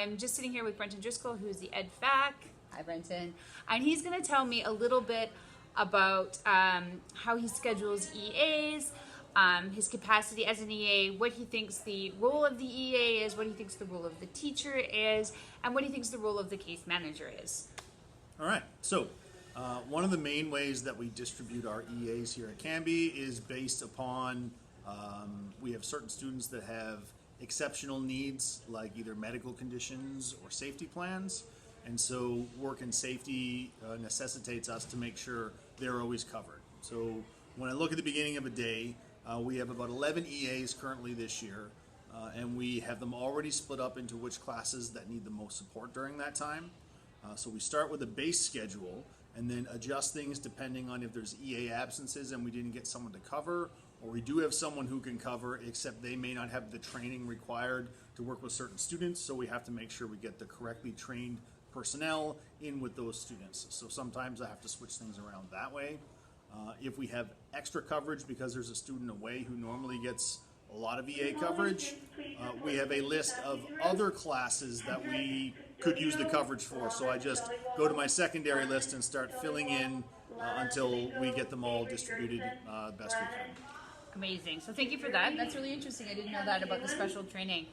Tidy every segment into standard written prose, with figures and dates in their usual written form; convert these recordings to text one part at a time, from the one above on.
I'm just sitting here with Brenton Driscoll, who's the Ed Fac. Hi, Brenton. And he's going to tell me a little bit about how he schedules EAs, his capacity as an EA, what he thinks the role of the EA is, what he thinks the role of the teacher is, and what he thinks the role of the case manager is. All right. So one of the main ways that we distribute our EAs here at Canby is based upon we have certain students that have exceptional needs, like either medical conditions or safety plans. And so work and safety necessitates us to make sure they're always covered. So when I look at the beginning of a day, we have about 11 EAs currently this year, and we have them already split up into which classes that need the most support during that time. So we start with a base schedule and then adjust things depending on if there's EA absences and we didn't get someone to cover, or we do have someone who can cover, except they may not have the training required to work with certain students, so we have to make sure we get the correctly trained personnel in with those students. So sometimes I have to switch things around that way. If we have extra coverage because there's a student away who normally gets a lot of EA coverage, we have a list of other classes that we could use the coverage for. So I just go to my secondary list and start filling in until we get them all distributed best we can. Amazing. So thank you for that. That's really interesting. I didn't know that about the special training.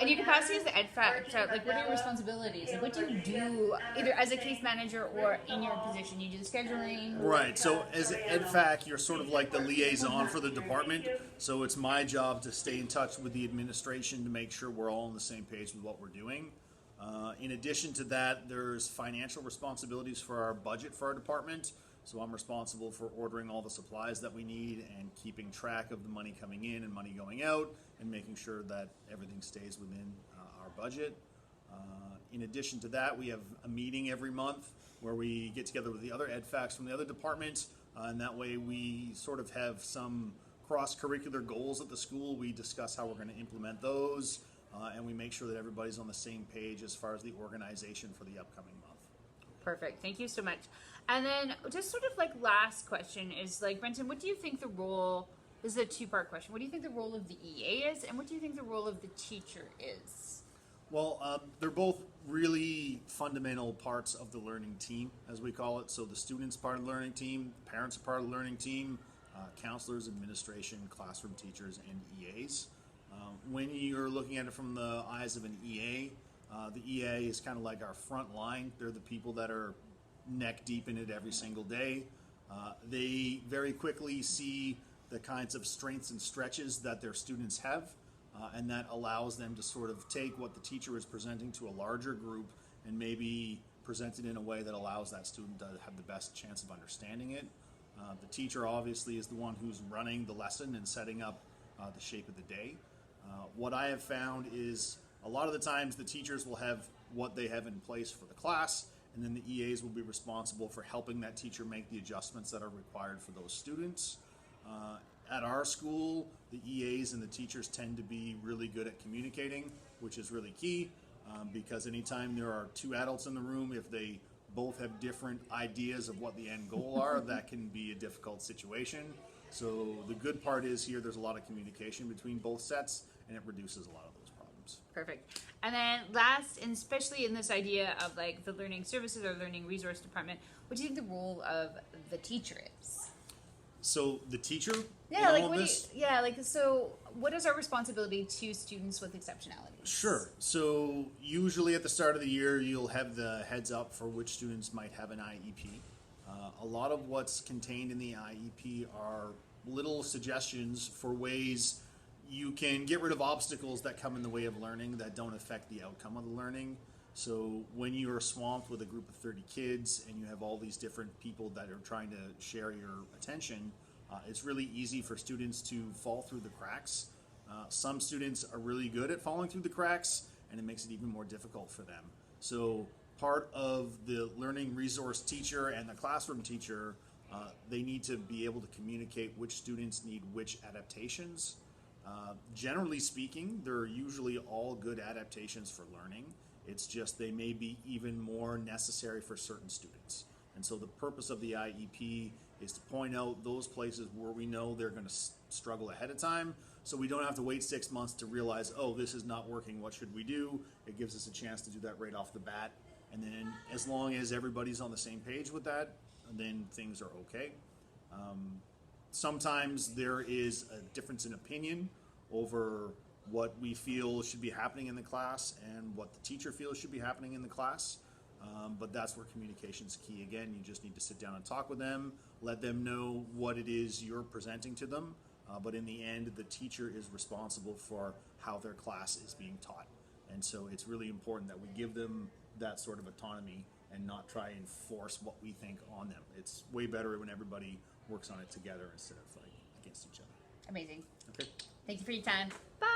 In your capacity as the Ed Fac, like, what are your responsibilities? Like, what do you do either as a case manager or in your position? You do the scheduling? Right. So as Ed Fac, you're sort of like the liaison for the department. So it's my job to stay in touch with the administration to make sure we're all on the same page with what we're doing. In addition to that, there's financial responsibilities for our budget for our department. So I'm responsible for ordering all the supplies that we need and keeping track of the money coming in and money going out and making sure that everything stays within our budget. In addition to that, we have a meeting every month where we get together with the other Ed Facs from the other departments, and that way we sort of have some cross-curricular goals at the school. We discuss how we're going to implement those, and we make sure that everybody's on the same page as far as the organization for the upcoming month. Perfect. Thank you so much. And then just sort of like last question is, like, Brenton, what do you think the role, this is a two-part question, what do you think the role of the EA is, and what do you think the role of the teacher is? Well, they're both really fundamental parts of the learning team, as we call it. So the students part of the learning team, parents are part of the learning team, counselors, administration, classroom teachers, and EAs. When you're looking at it from the eyes of an EA, the EA is kind of like our front line. They're the people that are neck deep in it every single day. They very quickly see the kinds of strengths and stretches that their students have, and that allows them to sort of take what the teacher is presenting to a larger group and maybe present it in a way that allows that student to have the best chance of understanding it. The teacher obviously is the one who's running the lesson and setting up the shape of the day. What I have found is a lot of the times the teachers will have what they have in place for the class, and then the EAs will be responsible for helping that teacher make the adjustments that are required for those students. At our school, the EAs and the teachers tend to be really good at communicating, which is really key, because anytime there are two adults in the room, if they both have different ideas of what the end goal are, that can be a difficult situation. So the good part is here there's a lot of communication between both sets, and it reduces a lot of those problems. Perfect. And then last, and especially in this idea of like the learning services or learning resource department, what do you think the role of the teacher is? So the teacher, yeah, like so what is our responsibility to students with exceptionalities? Sure. So usually at the start of the year, you'll have the heads up for which students might have an IEP. A lot of what's contained in the IEP are little suggestions for ways you can get rid of obstacles that come in the way of learning that don't affect the outcome of the learning. So when you're swamped with a group of 30 kids and you have all these different people that are trying to share your attention, it's really easy for students to fall through the cracks. Some students are really good at falling through the cracks, and it makes it even more difficult for them. So part of the learning resource teacher and the classroom teacher, they need to be able to communicate which students need which adaptations. Generally speaking, they're usually all good adaptations for learning. It's just they may be even more necessary for certain students. And so the purpose of the IEP is to point out those places where we know they're going to struggle ahead of time, So we don't have to wait 6 months to realize, oh, this is not working, what should we do? It gives us a chance to do that right off the bat. And then as long as everybody's on the same page with that, then things are okay. Sometimes there is a difference in opinion over what we feel should be happening in the class and what the teacher feels should be happening in the class. But that's where communication's key. Again, you just need to sit down and talk with them, let them know what it is you're presenting to them. But in the end, the teacher is responsible for how their class is being taught. And so it's really important that we give them that sort of autonomy and not try and force what we think on them. It's way better when everybody works on it together instead of like against each other. Amazing. Okay. Thank you for your time. Bye.